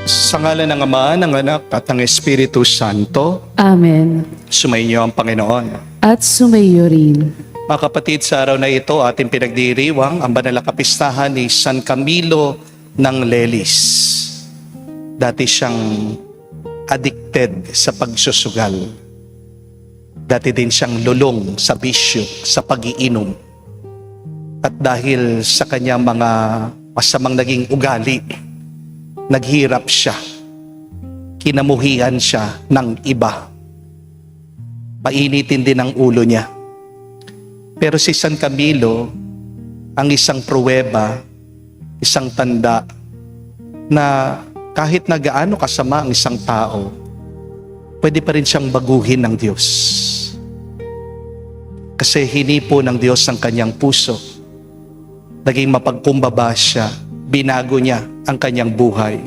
Sa ngalan ng Ama, ng Anak, at ng Espiritu Santo, Amen. sumainyo ang Panginoon. At sumayo rin. Mga kapatid, sa araw na ito, ating pinagdiriwang ang banal na kapistahan ni San Camilo ng Lelis. Dati siyang addicted sa pagsusugal. Dati din siyang lulong sa bisyo, sa pag-iinom. At dahil sa kanyang mga masamang naging ugali, naghirap siya. Kinamuhian siya ng iba. Painitin din ang ulo niya. Pero si San Camilo, ang isang pruweba, isang tanda, na kahit na gaano kasama ang isang tao, pwede pa rin siyang baguhin ng Diyos. Kasi hinipo ng Diyos ang kanyang puso. Naging mapagkumbaba siya, binago niya ang kanyang buhay.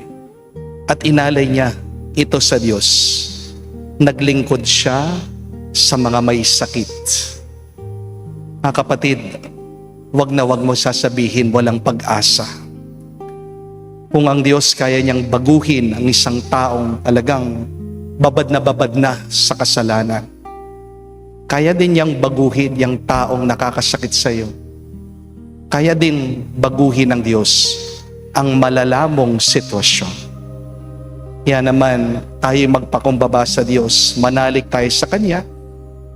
At inalay niya ito sa Diyos. Naglingkod siya sa mga may sakit. Mga kapatid, wag na wag mo sasabihin walang pag-asa. Kung ang Diyos kaya niyang baguhin ang isang taong talagang babad na sa kasalanan, kaya din niyang baguhin yung taong nakakasakit sa iyo. Kaya din baguhin ng Diyos ang malalamong sitwasyon. Kaya naman tayo magpakumbaba sa Diyos, manalig tayo sa Kanya,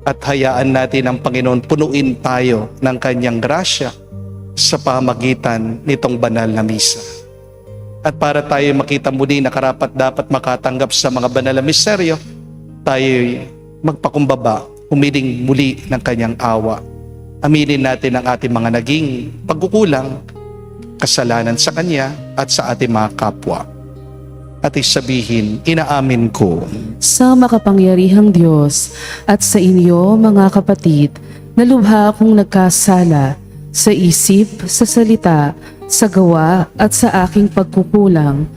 at hayaan natin ang Panginoon punuin tayo ng Kanyang grasya sa pamagitan nitong banal na misa. At para tayo makita muli na karapat dapat makatanggap sa mga banal na misteryo, tayo magpakumbaba, humiling muli ng Kanyang awa. Aminin natin ang ating mga naging pagkukulang, kasalanan sa Kanya at sa ating mga kapwa. At isabihin, inaamin ko Sa makapangyarihang Diyos at sa inyo mga kapatid, na lubha akong nagkasala sa isip, sa salita, sa gawa at sa aking pagkukulang.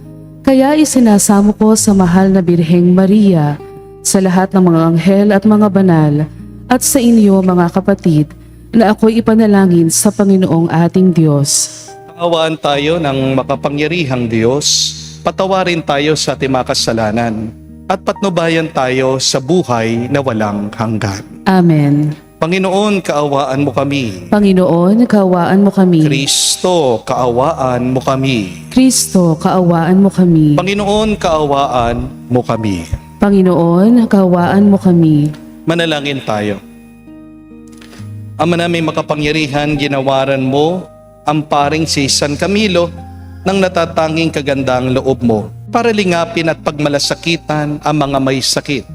Kaya isinasamo ko sa mahal na Birheng Maria, sa lahat ng mga anghel at mga banal, at sa inyo mga kapatid, na ako'y ipanalangin sa Panginoong ating Diyos. Kaawaan tayo ng makapangyarihang Diyos, patawarin tayo sa ating mga kasalanan, at patnubayan tayo sa buhay na walang hanggan. Amen. Panginoon, kaawaan mo kami. Panginoon, kaawaan mo kami. Kristo, kaawaan mo kami. Kristo, kaawaan mo kami. Panginoon, kaawaan mo kami. Panginoon, kaawaan mo kami. Manalangin tayo. Ama naming makapangyarihan, ginawaran mo ang paring si San Camilo ng natatanging kagandang loob mo para lingapin at pagmalasakitan ang mga may sakit.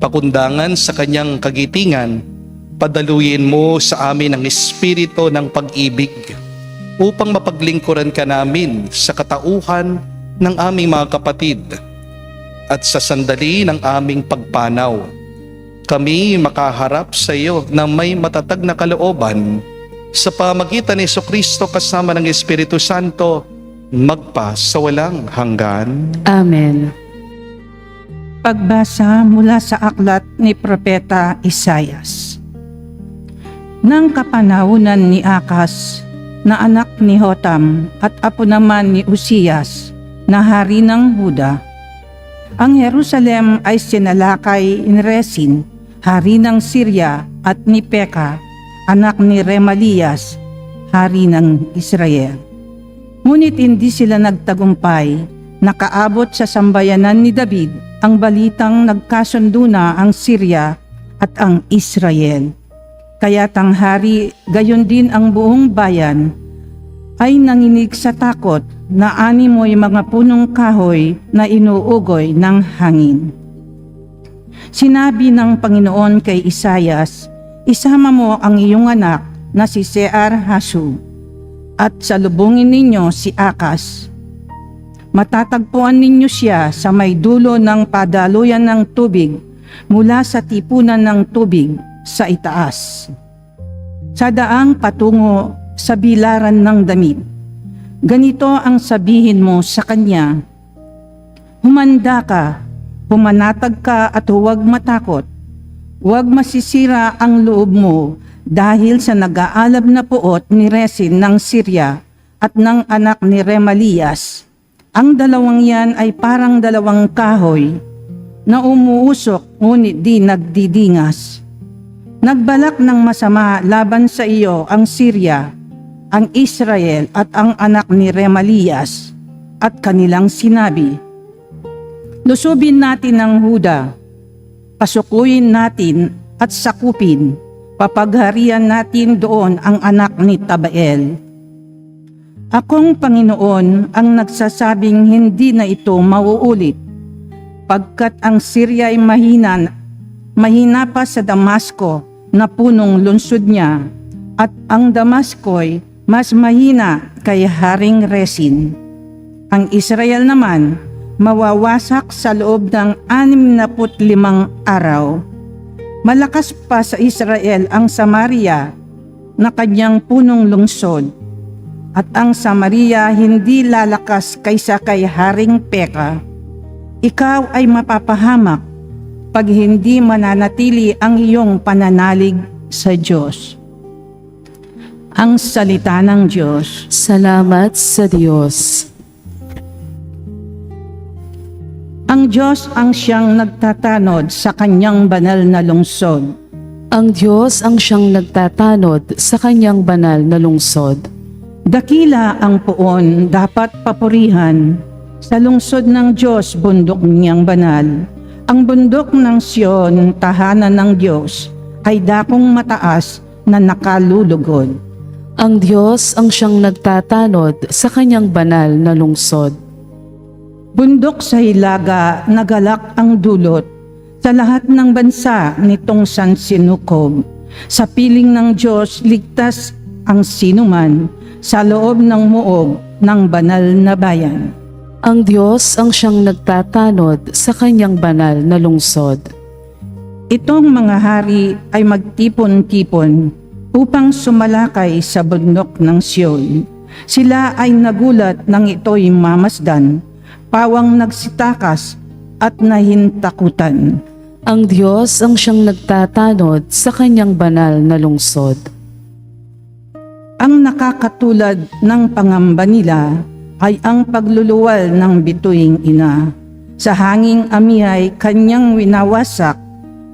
Pakundangan sa kanyang kagitingan, padaluyin mo sa amin ang espiritu ng pag-ibig upang mapaglingkuran ka namin sa katauhan ng aming mga kapatid at sa sandali ng aming pagpanaw. Kami makaharap sa iyo na may matatag na kalooban sa pamagitan ni Jesucristo kasama ng Espiritu Santo, magpa sa walang hanggan. Amen. Pagbasa mula sa aklat ni Propeta Isaias. Nang kapanahunan ni Akas, na anak ni Hotam at apo naman ni Uzias, na hari ng Huda, ang Jerusalem ay sinalakay ni Rezin, hari ng Syria, at ni Peka, anak ni Remalias, hari ng Israel. Ngunit hindi sila nagtagumpay, nakaabot sa sambayanan ni David ang balitang nagkasundo na ang Syria at ang Israel. Kaya't ang hari, gayon din ang buong bayan, ay nanginig sa takot na animoy mga punong kahoy na inuugoy ng hangin. Sinabi ng Panginoon kay Isaias, isama mo ang iyong anak na si Sear-Hasub at salubungin ninyo si Akas. Matatagpuan ninyo siya sa may dulo ng padaluyan ng tubig mula sa tipunan ng tubig sa itaas, sa daang patungo sa bilaran ng damit. Ganito ang sabihin mo sa kanya, humanda ka, pumanatag ka at huwag matakot. Huwag masisira ang loob mo dahil sa nag-aalab na puot ni Rezin ng Syria at ng anak ni Remalias, Ang dalawang yan ay parang dalawang kahoy na umuusok ngunit di nagdidingas. Nagbalak ng masama laban sa iyo ang Syria, ang Israel at ang anak ni Remalias, at kanilang sinabi, lusubin natin ang Huda, pasukuyin natin at sakupin, papagharian natin doon ang anak ni Tabael. Akong Panginoon ang nagsasabing hindi na ito mauulit, pagkat ang Syria ay mahina pa sa Damasco na punong lungsod niya, at ang Damasco'y mas mahina kay Haring Resin. Ang Israel naman mawawasak sa loob ng 65 araw. Malakas pa sa Israel ang Samaria na kanyang punong lungsod, at ang Samaria hindi lalakas kaysa kay Haring Peka. Ikaw ay mapapahamak pag hindi mananatili ang iyong pananalig sa Diyos. Ang salita ng Diyos. Salamat sa Diyos. Ang Diyos ang siyang nagtatanod sa kanyang banal na lungsod. Ang Diyos ang siyang nagtatanod sa kanyang banal na lungsod. Dakila ang puon dapat papurihan. Sa lungsod ng Diyos, bundok niyang banal. Ang bundok ng Sion, tahanan ng Diyos, ay dakong mataas na nakalulugod. Ang Diyos ang siyang nagtatanod sa kanyang banal na lungsod. Bundok sa hilaga, nagalak ang dulot. Sa lahat ng bansa nitong sansinukob. Sa piling ng Diyos, ligtas ang sinuman sa loob ng muog ng banal na bayan. Ang Diyos ang siyang nagtatanod sa kanyang banal na lungsod. Itong mga hari ay magtipon-tipon upang sumalakay sa bundok ng Sion. Sila ay nagulat nang ito'y mamasdan, pawang nagsitakas at nahintakutan. Ang Diyos ang siyang nagtatanod sa kanyang banal na lungsod. Ang nakakatulad ng pangamba nila ay ang pagluluwal ng bituing ina. Sa hanging amihay kanyang winawasak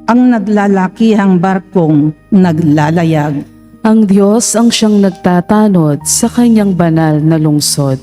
ang naglalakihang barkong naglalayag. Ang Diyos ang siyang nagtatanod sa kanyang banal na lungsod.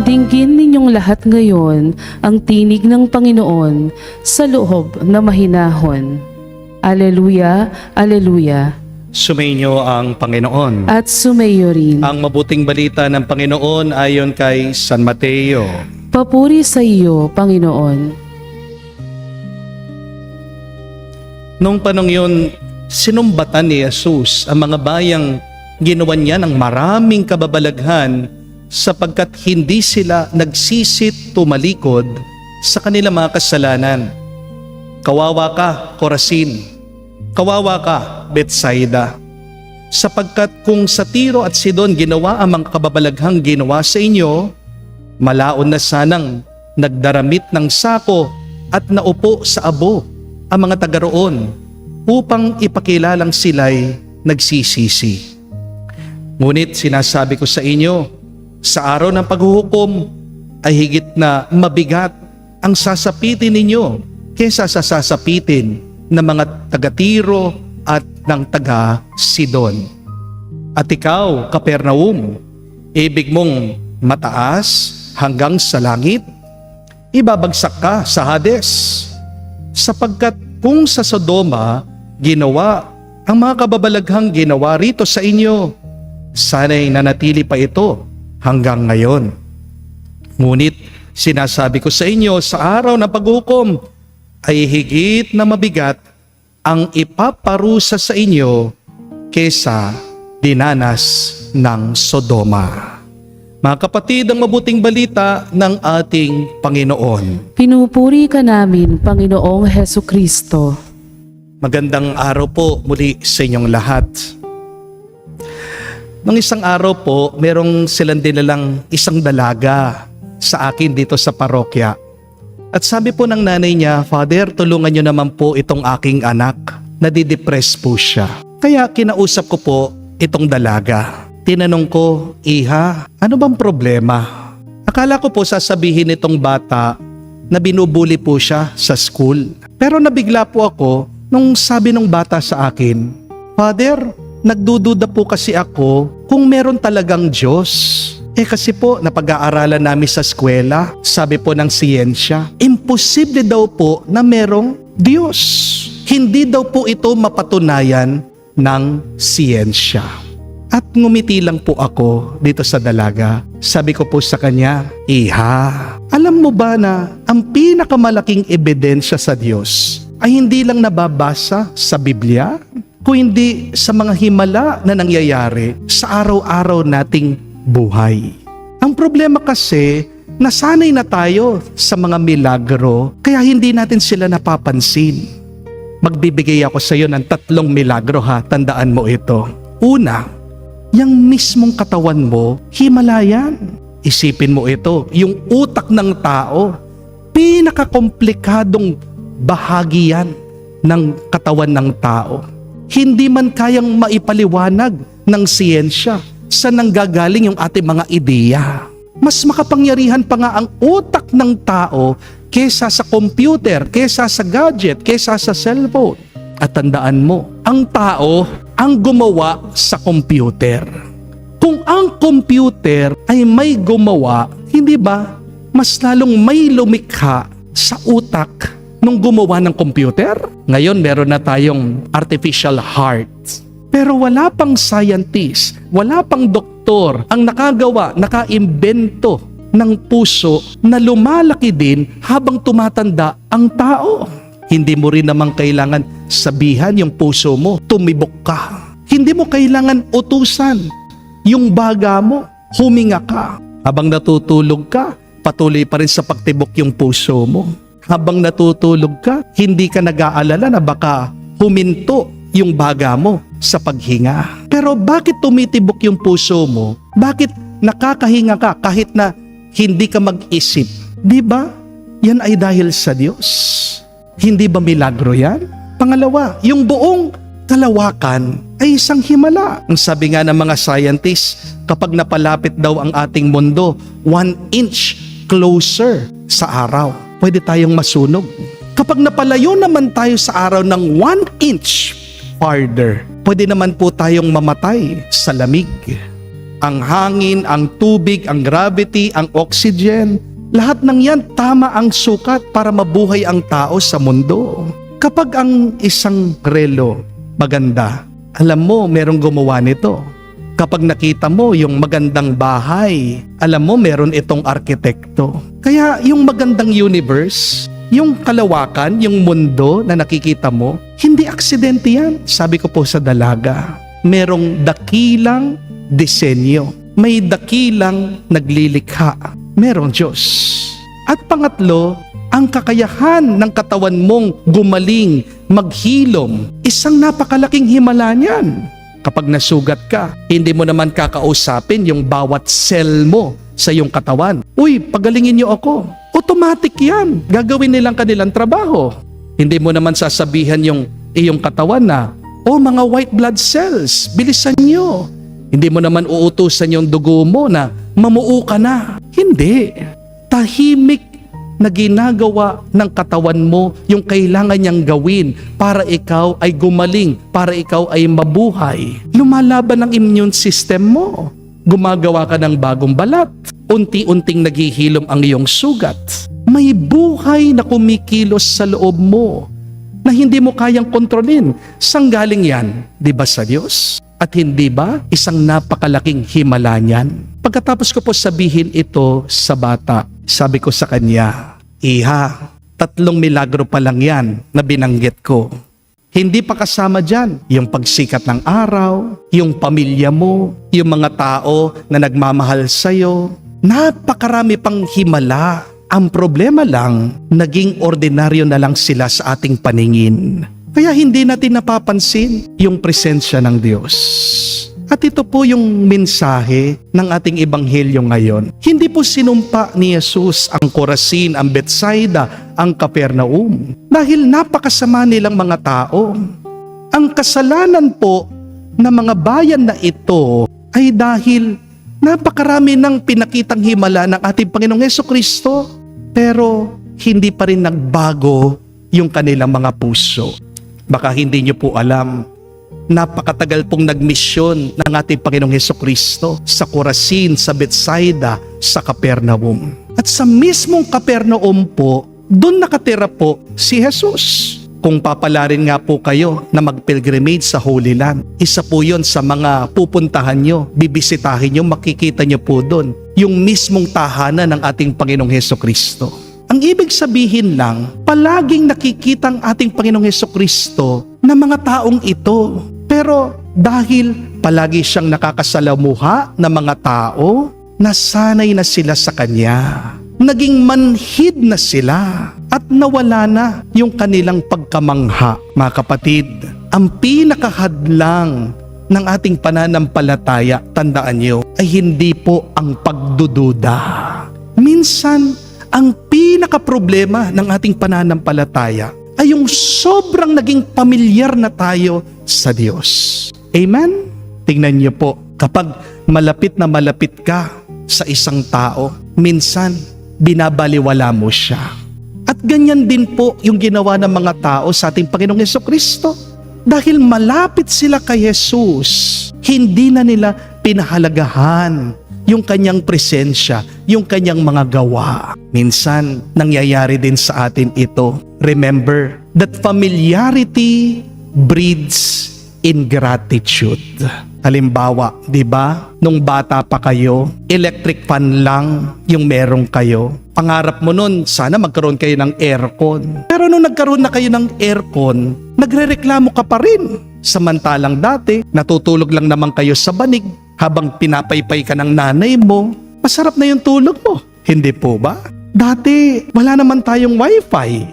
Dinggin ninyong lahat ngayon ang tinig ng Panginoon sa loob na mahinahon. Aleluya, aleluya. Sumainyo ang Panginoon. At sumayo rin. Ang mabuting balita ng Panginoon ayon kay San Mateo. Papuri sa iyo, Panginoon. Noong panong yun, sinumbatan ni Jesus ang mga bayang ginawa niya ng maraming kababalaghan sapagkat hindi sila nagsisit tumalikod sa kanilang mga kasalanan. Kawawa ka, Corazin. Kawawa ka, Bethsaida. Sapagkat kung sa Tiro at Sidon ginawa ang mga kababalaghang ginawa sa inyo, malaon na sanang nagdaramit ng sako at naupo sa abo ang mga taga roon upang ipakilalang sila'y nagsisisi. Ngunit sinasabi ko sa inyo, sa araw ng paghuhukom ay higit na mabigat ang sasapitin ninyo kaysa sa sasapitin ng mga taga-Tiro at ng taga-Sidon. At ikaw, Capernaum, ibig mong mataas hanggang sa langit? Ibabagsak ka sa Hades, sapagkat kung sa Sodoma ginawa ang mga kababalaghang ginawa rito sa inyo, sana'y nanatili pa ito hanggang ngayon. Ngunit sinasabi ko sa inyo, sa araw ng paghukom ay higit na mabigat ang ipaparusa sa inyo kesa dinanas ng Sodoma. Mga kapatid, ang mabuting balita ng ating Panginoon. Pinupuri ka namin, Panginoong Heso Kristo. Magandang araw po muli sa inyong lahat. Nung isang araw po, merong silang dinalang isang dalaga sa akin dito sa parokya. At sabi po ng nanay niya, "Father, tulungan niyo naman po itong aking anak. Nadidepress po siya." Kaya kinausap ko po itong dalaga. Tinanong ko, "Iha, ano bang problema?" Akala ko po sasabihin itong bata na binubuli po siya sa school. Pero nabigla po ako nung sabi ng bata sa akin, "Father, nagdududa po kasi ako kung meron talagang Diyos." Kasi po, napag-aaralan namin sa eskwela, sabi po ng siyensya, imposible daw po na merong Diyos. Hindi daw po ito mapatunayan ng siyensya. At ngumiti lang po ako dito sa dalaga. Sabi ko po sa kanya, "Iha, alam mo ba na ang pinakamalaking ebidensya sa Diyos ay hindi lang nababasa sa Biblia, kung hindi sa mga himala na nangyayari sa araw-araw nating buhay." Ang problema kasi, nasanay na tayo sa mga milagro, kaya hindi natin sila napapansin. Magbibigay ako sa iyo ng 3 milagro ha, tandaan mo ito. Una, yung mismong katawan mo, himalayan. Isipin mo ito, yung utak ng tao, pinakakomplikadong bahagi yan ng katawan ng tao. Hindi man kayang maipaliwanag ng siyensya sa nanggagaling yung ating mga ideya. Mas makapangyarihan pa nga ang utak ng tao kesa sa computer, kesa sa gadget, kesa sa cellphone. At tandaan mo, ang tao ang gumawa sa computer. Kung ang computer ay may gumawa, hindi ba mas lalong may lumikha sa utak nung gumawa ng computer? Ngayon meron na tayong artificial heart. Pero wala pang scientist, wala pang doktor ang nakagawa, nakaimbento ng puso na lumalaki din habang tumatanda ang tao. Hindi mo rin naman kailangan sabihan yung puso mo, tumibok ka. Hindi mo kailangan utusan yung baga mo, huminga ka. Habang natutulog ka, patuloy pa rin sa pagtibok yung puso mo. Habang natutulog ka, hindi ka nag-aalala na baka huminto yung baga mo sa paghinga. Pero bakit tumitibok yung puso mo? Bakit nakakahinga ka kahit na hindi ka mag-isip? Di ba? Yan ay dahil sa Diyos. Hindi ba milagro yan? Pangalawa, yung buong kalawakan ay isang himala. Ang sabi nga ng mga scientists, kapag napalapit daw ang ating mundo 1 inch closer sa araw, pwede tayong masunog. Kapag napalayo naman tayo sa araw ng 1 inch farther, pwede naman po tayong mamatay sa lamig. Ang hangin, ang tubig, ang gravity, ang oxygen, lahat ng yan tama ang sukat para mabuhay ang tao sa mundo. Kapag ang isang relo maganda, alam mo merong gumawa nito. Kapag nakita mo yung magandang bahay, alam mo meron itong arkitekto. Kaya yung magandang universe, yung kalawakan, yung mundo na nakikita mo, hindi aksidente yan. Sabi ko po sa dalaga, merong dakilang disenyo. May dakilang naglilikha. Merong Diyos. At pangatlo, ang kakayahan ng katawan mong gumaling, maghilom, isang napakalaking himala niyan. Kapag nasugat ka, hindi mo naman kakausapin yung bawat cell mo sa iyong katawan. "Uy, pagalingin niyo ako." Automatic yan. Gagawin nilang kanilang trabaho. Hindi mo naman sasabihan yung iyong katawan na, "Oh, mga white blood cells, bilisan niyo." Hindi mo naman uutusan yung dugo mo na mamuo ka na. Hindi. Tahimik na ginagawa ng katawan mo yung kailangan niyang gawin para ikaw ay gumaling, para ikaw ay mabuhay. Lumalaban ang immune system mo. Gumagawa ka ng bagong balat. Unti-unting naghihilom ang iyong sugat. May buhay na kumikilos sa loob mo na hindi mo kayang kontrolin. Saan galing yan? Di ba sa Diyos? At hindi ba isang napakalaking himala niyan? Pagkatapos ko po sabihin ito sa bata, sabi ko sa kanya, "Iha, 3 milagro pa lang yan na binanggit ko. Hindi pa kasama dyan yung pagsikat ng araw, yung pamilya mo, yung mga tao na nagmamahal sa'yo. Napakarami pang himala. Ang problema lang, naging ordinaryo na lang sila sa ating paningin. Kaya hindi natin napapansin yung presensya ng Diyos. At ito po yung mensahe ng ating ebanghelyo ngayon. Hindi po sinumpa ni Jesus ang Corazin, ang Bethsaida, ang Capernaum. Dahil napakasama nilang mga tao. Ang kasalanan po ng mga bayan na ito ay dahil napakarami ng pinakitang himala ng ating Panginoong Hesukristo. Pero hindi pa rin nagbago yung kanilang mga puso. Baka hindi nyo po alam, napakatagal pong nagmisyon ng ating Panginoong Hesukristo sa Corazin, sa Bethsaida, sa Capernaum. At sa mismong Capernaum po, doon nakatira po si Jesus. Kung papalarin nga po kayo na mag-pilgrimage sa Holy Land, isa po yon sa mga pupuntahan nyo, bibisitahin nyo, makikita nyo po doon yung mismong tahanan ng ating Panginoong Hesukristo. Ang ibig sabihin lang, palaging nakikita ang ating Panginoong Hesukristo na mga taong ito. Pero dahil palagi siyang nakakasalamuha ng mga tao, nasanay na sila sa Kanya. Naging manhid na sila at nawala na yung kanilang pagkamangha. Mga kapatid, ang pinakahadlang ng ating pananampalataya, tandaan nyo, ay hindi po ang pagdududa. Minsan, ang pinakaproblema ng ating pananampalataya ay yung sobrang naging pamilyar na tayo sa Diyos. Amen? Tingnan niyo po, kapag malapit na malapit ka sa isang tao, minsan binabaliwala mo siya. At ganyan din po yung ginawa ng mga tao sa ating Panginoong Hesukristo. Dahil malapit sila kay Jesus, hindi na nila pinahalagahan yung kanyang presensya, yung kanyang mga gawa. Minsan, nangyayari din sa atin ito. Remember that familiarity breeds ingratitude. Halimbawa, di ba? Nung bata pa kayo, electric fan lang yung merong kayo. Pangarap mo nun, sana magkaroon kayo ng aircon. Pero nung nagkaroon na kayo ng aircon, nagrereklamo ka pa rin. Samantalang dati, natutulog lang naman kayo sa banig habang pinapaypay ka ng nanay mo. Masarap na yung tulog mo. Hindi po ba? Dati, wala naman tayong wifi.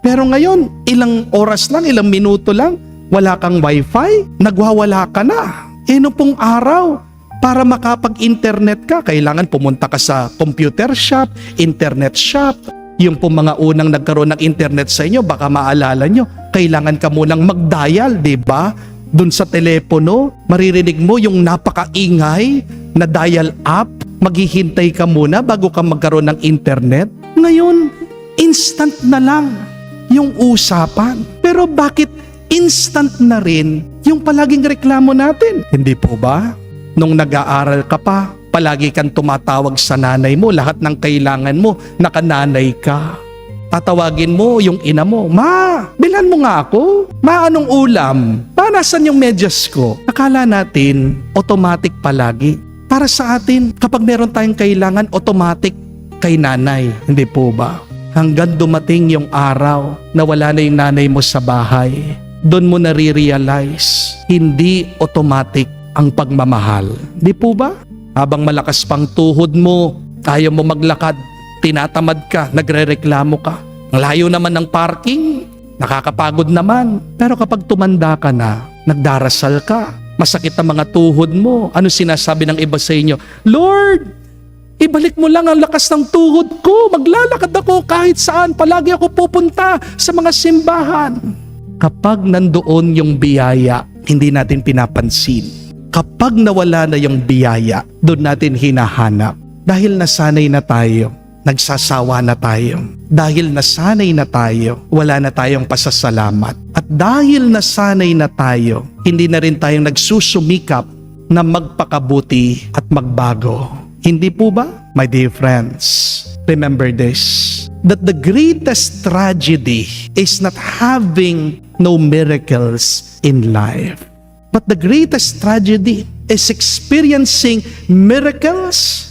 Pero ngayon, ilang oras lang, ilang minuto lang, wala kang wifi, nagwawala ka na. Nung pong araw, para makapag-internet ka, kailangan pumunta ka sa computer shop, internet shop. Yung pong mga unang nagkaroon ng internet sa inyo, baka maalala nyo, kailangan ka munang mag-dial, di ba? Doon sa telepono, maririnig mo yung napakaingay na dial up. Maghihintay ka muna bago ka magkaroon ng internet. Ngayon, instant na lang yung usapan. Pero bakit instant na rin yung palaging reklamo natin? Hindi po ba? Nung nag-aaral ka pa, palagi kang tumatawag sa nanay mo, lahat ng kailangan mo, nakananay ka. Tatawagin mo yung ina mo, "Ma, bilhan mo nga ako. Ma, anong ulam? Ma, nasan yung medyas ko?" Akala natin, automatic palagi. Para sa atin, kapag meron tayong kailangan, automatic kay nanay. Hindi po ba? Hanggang dumating yung araw na wala na yung nanay mo sa bahay, doon mo nare-realize, hindi automatic ang pagmamahal. Di po ba? Habang malakas pang tuhod mo, ayaw mo maglakad, tinatamad ka, nagrereklamo ka. Ang layo naman ng parking, nakakapagod naman. Pero kapag tumanda ka na, nagdarasal ka, masakit ang mga tuhod mo. Ano sinasabi ng iba sa inyo? "Lord, ibalik mo lang ang lakas ng tuhod ko. Maglalakad ako kahit saan. Palagi ako pupunta sa mga simbahan." Kapag nandoon yung biyaya, hindi natin pinapansin. Kapag nawala na yung biyaya, doon natin hinahanap. Dahil nasanay na tayo, nagsasawa na tayo. Dahil nasanay na tayo, wala na tayong pasasalamat. At dahil nasanay na tayo, hindi na rin tayong nagsusumikap na magpakabuti at magbago. Hindi po ba? My dear friends, remember this, that the greatest tragedy is not having no miracles in life. But the greatest tragedy is experiencing miracles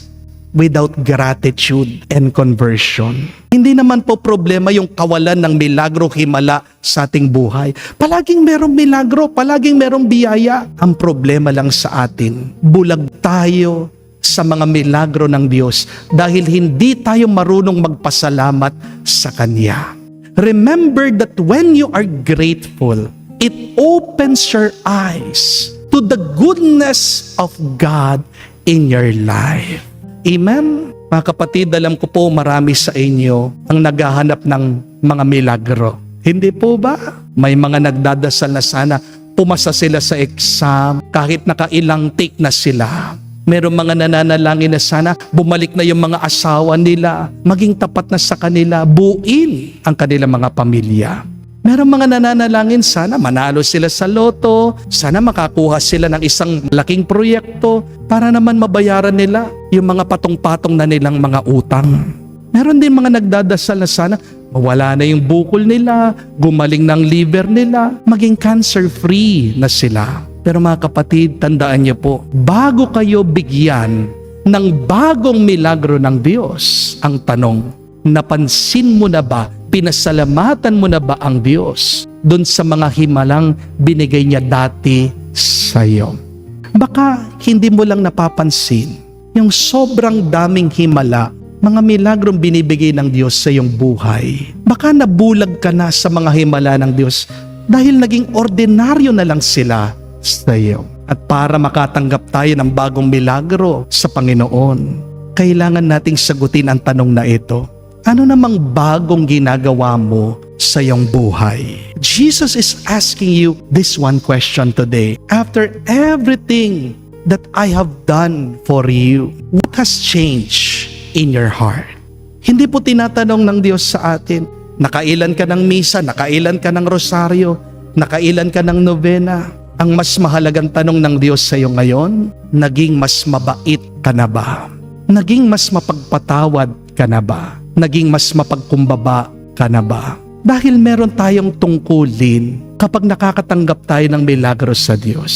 without gratitude and conversion. Hindi naman po problema yung kawalan ng milagro himala sa ating buhay. Palaging merong milagro, palaging merong biyaya. Ang problema lang sa atin, bulag tayo sa mga milagro ng Diyos dahil hindi tayo marunong magpasalamat sa Kanya. Remember that when you are grateful, it opens your eyes to the goodness of God in your life. Amen? Mga kapatid, alam ko po marami sa inyo ang naghahanap ng mga milagro. Hindi po ba? May mga nagdadasal na sana pumasa sila sa exam kahit nakailang take na sila. Merong mga nananalangin na sana bumalik na yung mga asawa nila, maging tapat na sa kanila, buuin ang kanilang mga pamilya. Merong mga nananalangin sana manalo sila sa loto, sana makakuha sila ng isang laking proyekto para naman mabayaran nila yung mga patong-patong na nilang mga utang. Meron din mga nagdadasal na sana mawala na yung bukol nila, gumaling ng liver nila, maging cancer-free na sila. Pero mga kapatid, tandaan niyo po, bago kayo bigyan ng bagong milagro ng Diyos, ang tanong, napansin mo na ba, pinasalamatan mo na ba ang Diyos doon sa mga himalang binigay niya dati sa iyo? Baka hindi mo lang napapansin yung sobrang daming himala, mga milagrong binibigay ng Diyos sa iyong buhay. Baka nabulag ka na sa mga himala ng Diyos dahil naging ordinaryo na lang sila sa iyo. At para makatanggap tayo ng bagong milagro sa Panginoon, kailangan nating sagutin ang tanong na ito. Ano namang bagong ginagawa mo sa iyong buhay? Jesus is asking you this one question today. After everything that I have done for you, what has changed in your heart? Hindi po tinatanong ng Diyos sa atin, nakailan ka ng misa, nakailan ka ng rosaryo, nakailan ka ng novena. Ang mas mahalagang tanong ng Diyos sa iyo ngayon, naging mas mabait ka na ba? Naging mas mapagpatawad ka na ba? Naging mas mapagkumbaba ka na ba? Dahil meron tayong tungkulin kapag nakakatanggap tayo ng milagro sa Diyos.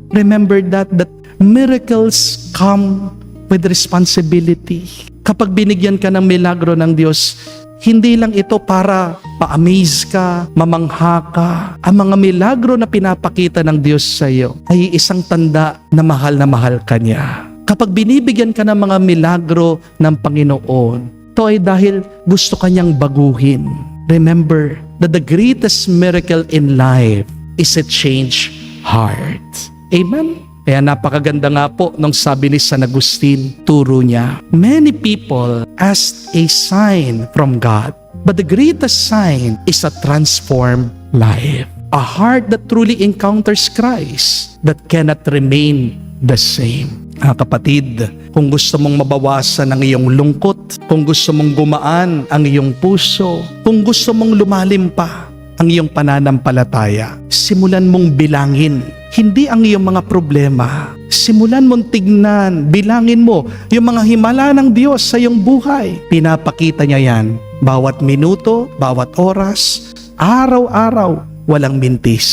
Remember that miracles come with responsibility. Kapag binigyan ka ng milagro ng Diyos, hindi lang ito para pa-amaze ka, mamangha ka. Ang mga milagro na pinapakita ng Diyos sa iyo ay isang tanda na mahal ka niya. Kapag binibigyan ka ng mga milagro ng Panginoon, ito ay dahil gusto kanyang baguhin. Remember that the greatest miracle in life is a changed heart. Amen? Kaya napakaganda nga po nung sabi ni San Agustin, turo niya, many people ask a sign from God, but the greatest sign is a transformed life. A heart that truly encounters Christ, that cannot remain the same. Kapatid, kung gusto mong mabawasan ang iyong lungkot, kung gusto mong gumaan ang iyong puso, kung gusto mong lumalim pa ang iyong pananampalataya, simulan mong bilangin hindi ang iyong mga problema. Simulan mong tignan, bilangin mo yung mga himala ng Diyos sa iyong buhay. Pinapakita niya yan bawat minuto, bawat oras, araw-araw, walang mintis.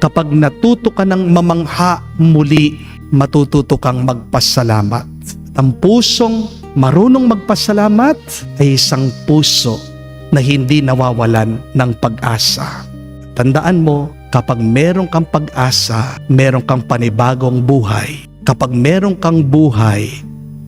Kapag natuto ka ng mamangha muli, matututo kang magpasalamat. Ang pusong marunong magpasalamat ay isang puso na hindi nawawalan ng pag-asa. Tandaan mo, kapag meron kang pag-asa, meron kang panibagong buhay. Kapag meron kang buhay,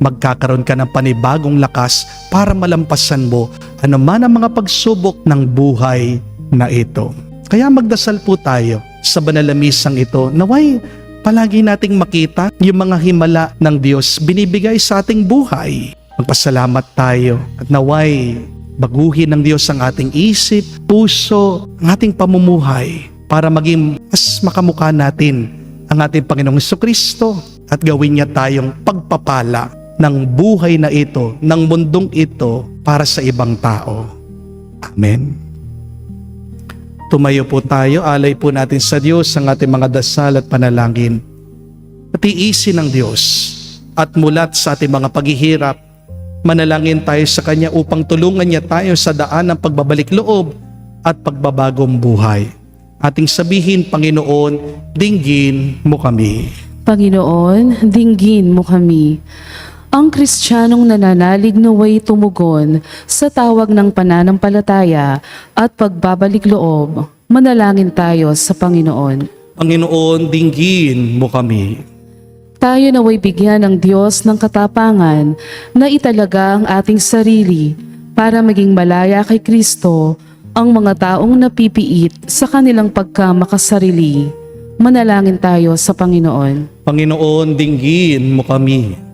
magkakaroon ka ng panibagong lakas para malampasan mo anuman ang mga pagsubok ng buhay na ito. Kaya magdasal po tayo sa banal na misang ito, naway palagi nating makita yung mga himala ng Diyos binibigay sa ating buhay. Magpasalamat tayo at naway baguhin ng Diyos ang ating isip, puso, ang ating pamumuhay para maging mas makamukha natin ang ating Panginoong Jesucristo at gawin niya tayong pagpapala ng buhay na ito, ng mundong ito para sa ibang tao. Amen. Tumayo po tayo, alay po natin sa Diyos ang ating mga dasal at panalangin. Tiisin ng Diyos at mulat sa ating mga paghihirap, manalangin tayo sa Kanya upang tulungan niya tayo sa daan ng pagbabalik loob at pagbabagong buhay. Ating sabihin, Panginoon, dinggin mo kami. Panginoon, dinggin mo kami. Ang Kristiyanong nananalig naway tumugon sa tawag ng pananampalataya at pagbabalik loob. Manalangin tayo sa Panginoon. Panginoon, dinggin mo kami. Tayo naway bigyan ng Diyos ng katapangan na italaga ang ating sarili para maging malaya kay Kristo ang mga taong napipiit sa kanilang pagkamakasarili. Manalangin tayo sa Panginoon. Panginoon, dinggin mo kami.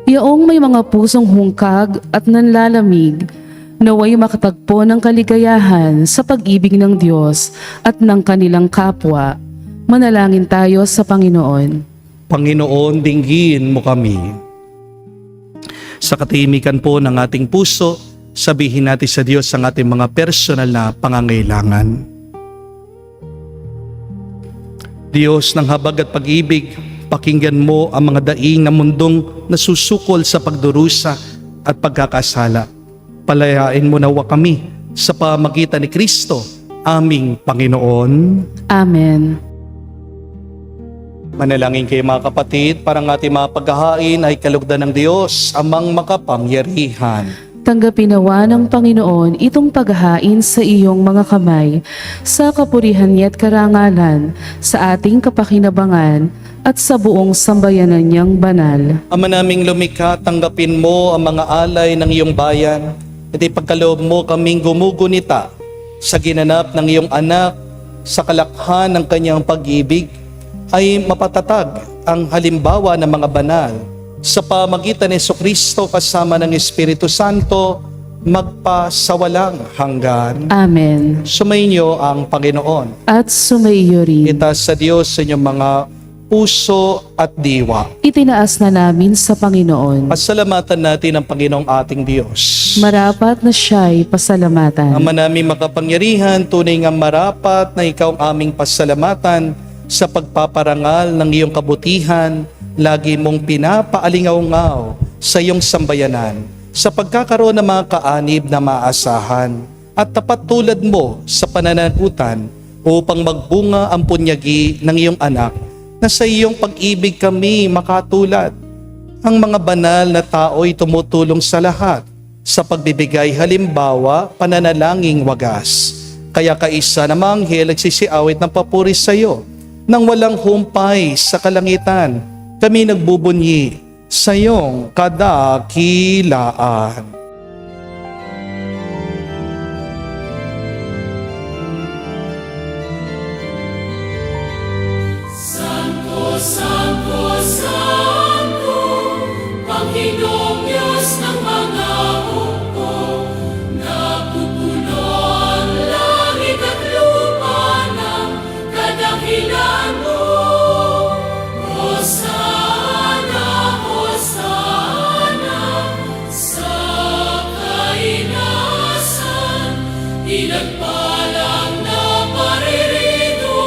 Yaong may mga pusong hungkag at nanlalamig, naway makatagpo ng kaligayahan sa pag-ibig ng Diyos at ng kanilang kapwa. Manalangin tayo sa Panginoon. Panginoon, dinggin mo kami. Sa katahimikan po ng ating puso, sabihin natin sa Diyos ang ating mga personal na pangangailangan. Diyos ng habag at pag-ibig, pakinggan mo ang mga daing na mundong nasusukol sa pagdurusa at pagkakasala. Palayain mo nawa kami sa pamagitan ni Kristo, aming Panginoon. Amen. Manalangin kayo mga kapatid, parang ating mga paghahain ay kalugdan ng Diyos, amang makapangyarihan. Tanggapin nawa ng Panginoon itong paghahain sa iyong mga kamay, sa kapurihan niya't karangalan, sa ating kapakinabangan, at sa buong sambayanan niyang banal. Ama naming lumikha, tanggapin mo ang mga alay ng iyong bayan, at ipagkaloob mo kaming gumugunita sa ginanap ng iyong anak, sa kalakhan ng kanyang pag-ibig, ay mapatatag ang halimbawa ng mga banal. Sa pamagitan ni Jesucristo kasama ng Espiritu Santo, magpasawalang hanggan. Amen. Sumainyo ang Panginoon. At sumaiyo rin. Itaas sa Diyos sa inyong mga puso at diwa. Itinaas na namin sa Panginoon. Pasalamatan natin ang Panginoong ating Diyos. Marapat na siya'y pasalamatan. Ama naming makapangyarihan, tunay nga marapat na ikaw ang aming pasalamatan sa pagpaparangal ng iyong kabutihan. Lagi mong pinapaalingaw-ngaw sa iyong sambayanan sa pagkakaroon ng mga kaanib na maasahan at tapat tulad mo sa pananagutan upang magbunga ang punyagi ng iyong anak na sa iyong pag-ibig kami makatulad. Ang mga banal na tao'y tumutulong sa lahat sa pagbibigay halimbawa, pananalangin wagas. Kaya kaisa na mga anghel nagsisiawit ng papuri sa iyo nang walang humpay sa kalangitan. Kami nagbubunyi sa iyong kadakilaan. Santo, Santo, Santo, Panginoong Diyos ng mga hukbo, napupuno ang langit at lupa ng kadakilaan mo. Hosana, Hosana, sa kainasan, pinagpalang na paririto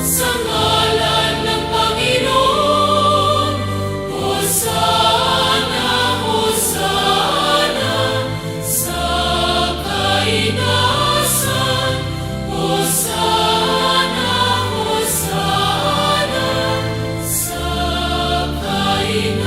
sa ngalan ng Panginoon. Hosana, Hosana, sa kainasan. Hosana, Hosana, sa kainasan.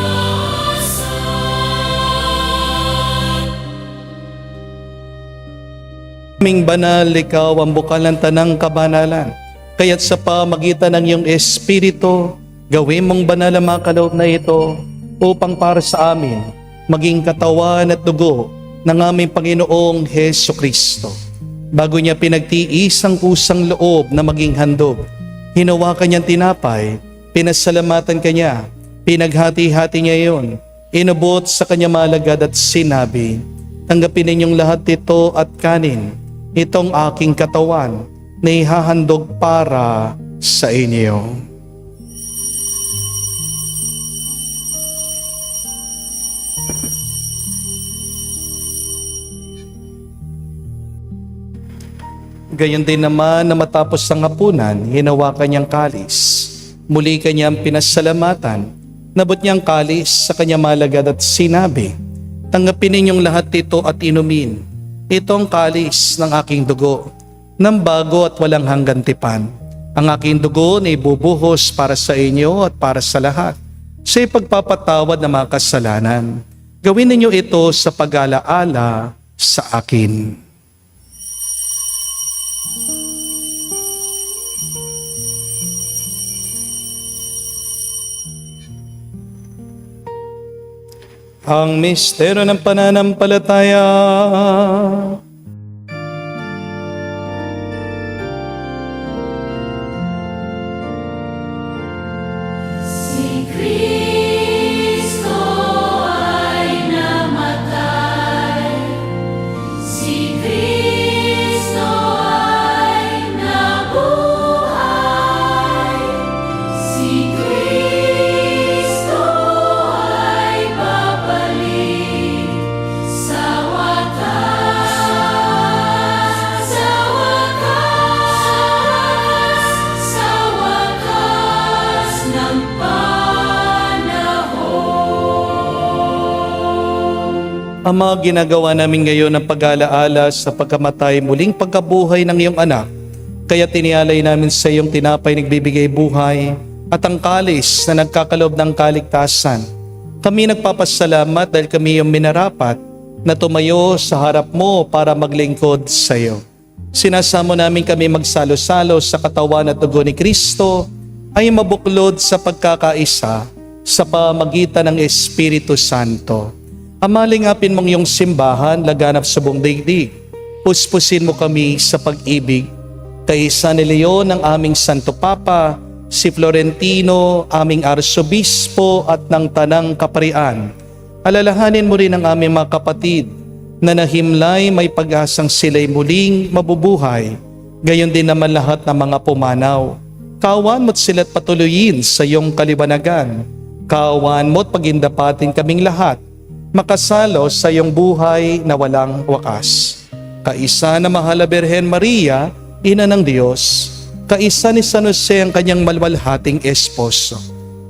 Aming banal, ikaw ang bukal ng tanang kabanalan. Kaya't sa pamagitan ng iyong Espiritu, gawin mong banal ang mga kaloob na ito upang para sa amin maging katawan at dugo ng aming Panginoong Hesukristo. Bago niya pinagtiis ang kusang loob na maging handog, hinawakan niyang tinapay, pinasalamatan kanya, pinaghati-hati niya iyon, inubot sa kanyang malagad at sinabi, tanggapin ninyong lahat ito at kanin, itong aking katawan na ihahandog para sa inyo. Gayon din naman na matapos ang hapunan, hinawakan niyang kalis. Muli kanyang pinasalamatan, nabot niyang kalis sa kanyang malagad at sinabi, tanggapin ninyong lahat ito at inumin. Ito ang kalis ng aking dugo, ng bago at walang hanggan tipan. Ang aking dugo na ibubuhos para sa inyo at para sa lahat, sa ipagpapatawad ng mga kasalanan. Gawin ninyo ito sa pag-alaala sa akin. Ang misteryo ng pananampalataya. Si Kristo ay namatay, si Kristo ay nabuhay, si Kristo ay babalik sa wakas, sa wakas ng Ama, ginagawa namin ngayon ang pag-alaala sa pagkamatay muling pagkabuhay ng iyong anak. Kaya tinialay namin sa iyong tinapay nagbibigay buhay at ang kalis na nagkakaloob ng kaligtasan. Kami nagpapasalamat dahil kami yung minarapat na tumayo sa harap mo para maglingkod sa iyo. Sinasamo namin kami magsalo-salo sa katawan at dugo ni Kristo ay mabuklod sa pagkakaisa sa pamagitan ng Espiritu Santo. Amalingapin mong iyong simbahan laganap sa buong daigdig. Puspusin mo kami sa pag-ibig. Kaisa ni Leon ang aming Santo Papa, si Florentino, aming Arsobispo at ng Tanang Kaparian. Alalahanin mo rin ang aming mga kapatid na nahimlay may pag-asang sila'y muling mabubuhay. Gayon din naman lahat ng mga pumanaw. Kawan mo't sila't patuloyin sa iyong kalibanagan. Kawan mo't pagindapatin kaming lahat makasalo sa iyong buhay na walang wakas. Kaisa na mahal na Birhen Maria, Ina ng Diyos, kaisa ni San Jose ang kanyang malwalhating esposo,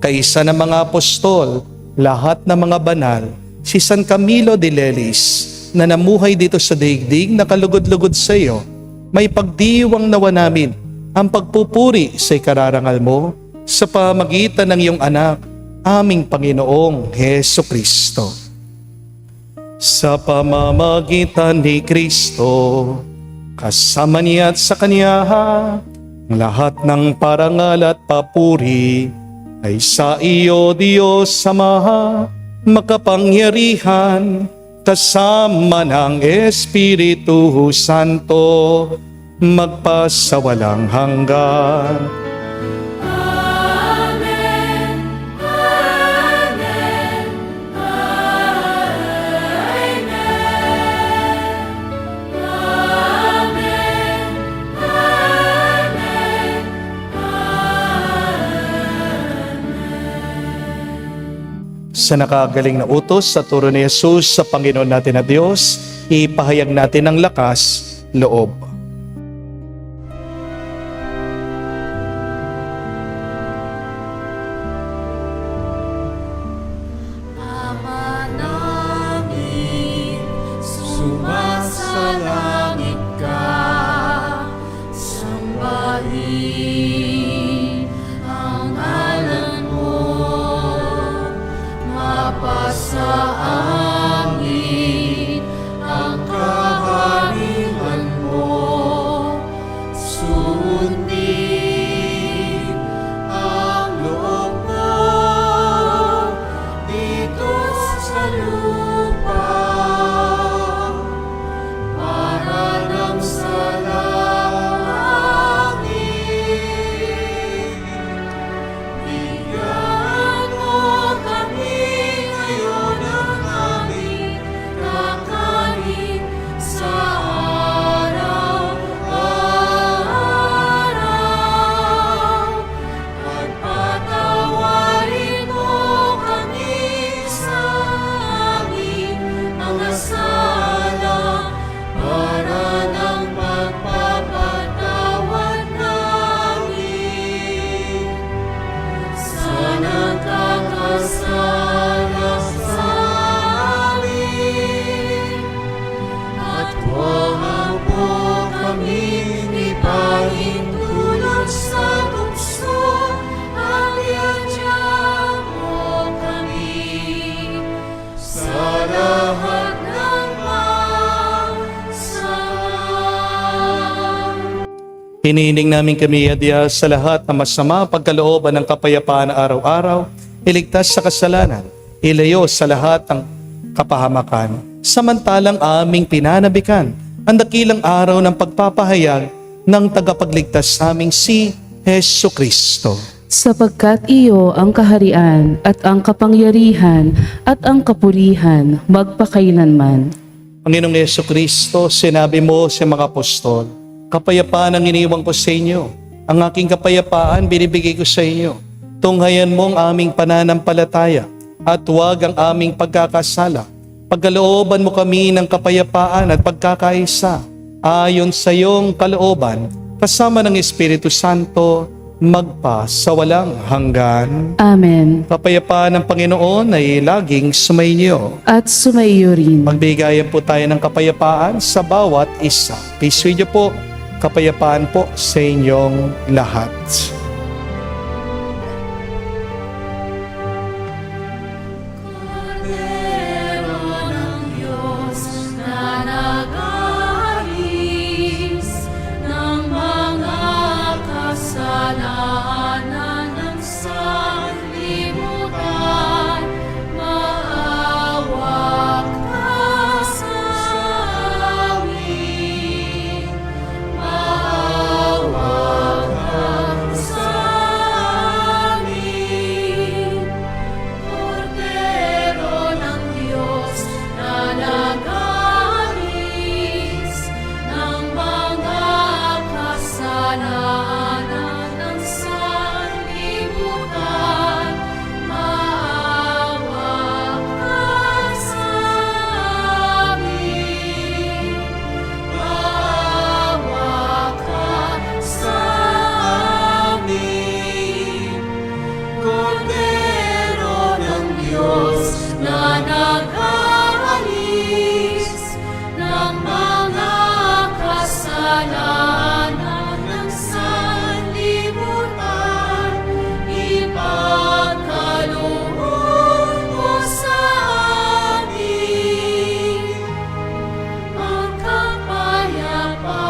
kaisa ng mga apostol, lahat ng mga banal, si San Camilo de Lelis, na namuhay dito sa daigdig na kalugod-lugod sa iyo, may pagdiwang nawa namin ang pagpupuri sa ikararangal mo sa pamagitan ng iyong anak, aming Panginoong Heso Kristo. Sa pamamagitan ni Kristo, kasama niya at sa Kanya, ang lahat ng parangal at papuri ay sa iyo, Diyos Ama, makapangyarihan, kasama ng Espiritu Santo, magpasawalang hanggan. Amen, Amen, Amen, Amen, Amen, Sa nakagaling na utos sa turo ni Jesus sa Panginoon natin na Diyos, ipahayag natin ang lakas, loob. Ama namin, sumasalangit ka, sambahin ang ngalan mo, mapasa amin ang kaharian mo, Hinihiling namin kami, Diyos, sa lahat na masama, pagkalooban ng kapayapaan araw-araw, iligtas sa kasalanan, ilayo sa lahat ng kapahamakan. Samantalang aming pinanabikan ang dakilang araw ng pagpapahayag ng tagapagligtas naming si Hesu Kristo. Sapagkat iyo ang kaharian at ang kapangyarihan at ang kapurihan magpakailanman. Panginoong Hesu Kristo, sinabi mo sa mga apostol, kapayapaan ang iniwan ko sa inyo. Ang aking kapayapaan binibigay ko sa inyo. Tunghayan mo ang aming pananampalataya at huwag ang aming pagkakasala. Pagkalooban mo kami ng kapayapaan at pagkakaisa ayon sa iyong kalooban kasama ng Espiritu Santo magpa sa walang hanggan. Amen. Kapayapaan ng Panginoon ay laging sumainyo. At sumaiyo rin. Magbigayan po tayo ng kapayapaan sa bawat isa. Peace with you po. Kapayapaan po sa inyong lahat. Cordero ng Diyos na nag-aalis ng mga kasalanan ng sanlibutan, maawa ka sa amin. Maawa ka sa amin. Cordero ng Diyos na nag-aalis ng mga kasalanan ng sanlibutan, maawa ka sa amin. Maawa ka sa amin. Cordero ng Diyos na nag-aalis ng mga kasalanan ng sanlibutan, ipagkaloob mo sa amin ang kapayapaan.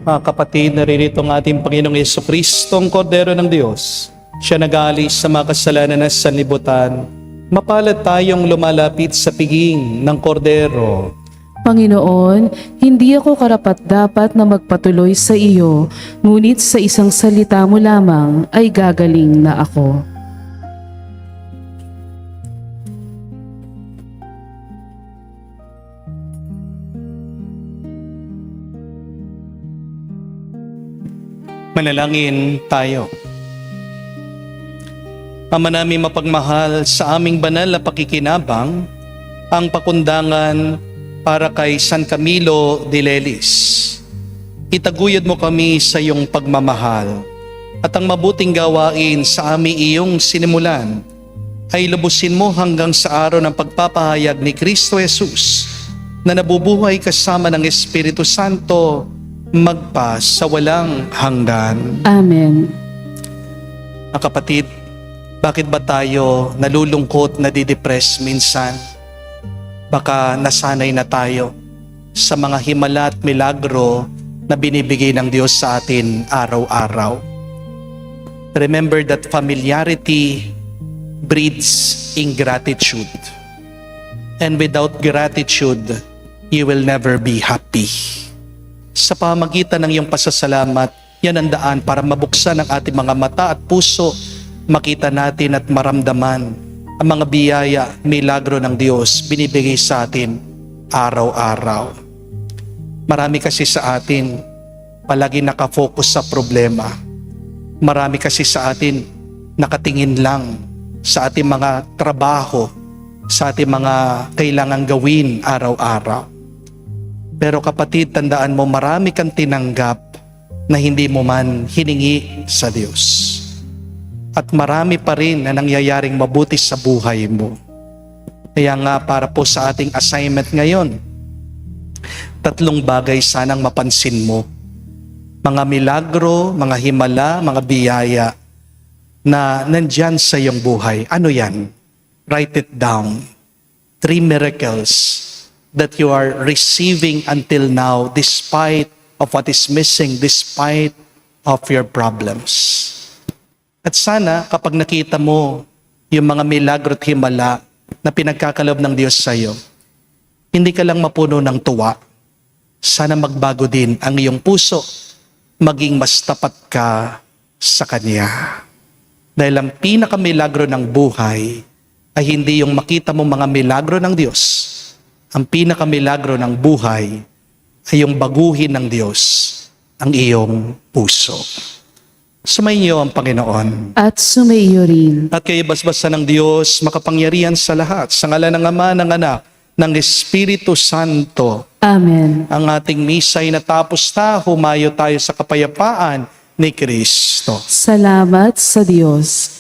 Mga kapatid, naririto ang ating Panginoong Yesu Kristo, ang Kordero ng Diyos. Siya nag-aalis sa mga kasalanan ng sanlibutan. Mapalad tayong lumalapit sa piging ng Kordero. Panginoon, hindi ako karapat-dapat na magpatuloy sa iyo, ngunit sa isang salita mo lamang ay gagaling na ako. Manalangin tayo. Ama namin mapagmahal, sa aming banal na pakikinabang, ang pakundangan para kay San Camilo de Lelis. Itaguyod mo kami sa iyong pagmamahal at ang mabuting gawain sa aming iyong sinimulan ay lubusin mo hanggang sa araw ng pagpapahayag ni Kristo Jesus na nabubuhay kasama ng Espiritu Santo magpa sa walang hanggan. Amen. Mga kapatid, bakit ba tayo nalulungkot, nadidepress minsan? Baka nasanay na tayo sa mga himala at milagro na binibigay ng Diyos sa atin araw-araw. Remember that familiarity breeds ingratitude. And without gratitude, you will never be happy. Sa pamagitan ng iyong pasasalamat, yan ang daan para mabuksan ang ating mga mata at puso, makita natin at maramdaman ang mga biyaya, milagro ng Diyos binibigay sa atin araw-araw. Marami kasi sa atin palagi nakafocus sa problema. Marami kasi sa atin nakatingin lang sa ating mga trabaho, sa ating mga kailangang gawin araw-araw. Pero kapatid, tandaan mo, marami kang tinanggap na hindi mo man hiningi sa Diyos. At marami pa rin na nangyayaring mabuti sa buhay mo. Kaya nga para po sa ating assignment ngayon, 3 bagay sanang mapansin mo. Mga milagro, mga himala, mga biyaya na nandyan sa iyong buhay. Ano yan? Write it down. 3 miracles that you are receiving until now despite of what is missing, despite of your problems. At sana kapag nakita mo yung mga milagro at himala na pinagkakalob ng Diyos sa iyo, hindi ka lang mapuno ng tuwa. Sana magbago din ang iyong puso, maging mas tapat ka sa Kanya. Dahil ang pinakamilagro ng buhay ay hindi yung makita mo mga milagro ng Diyos. Ang pinakamilagro ng buhay ay yung baguhin ng Diyos ang iyong puso. Sumainyo ang Panginoon. At sumaiyo rin. At kayo basbasa ng Diyos, makapangyarihan sa lahat, sa ngalan ng Ama, ng Anak, ng Espiritu Santo. Amen. Ang ating misa ay natapos na, humayo tayo sa kapayapaan ni Kristo. Salamat sa Diyos.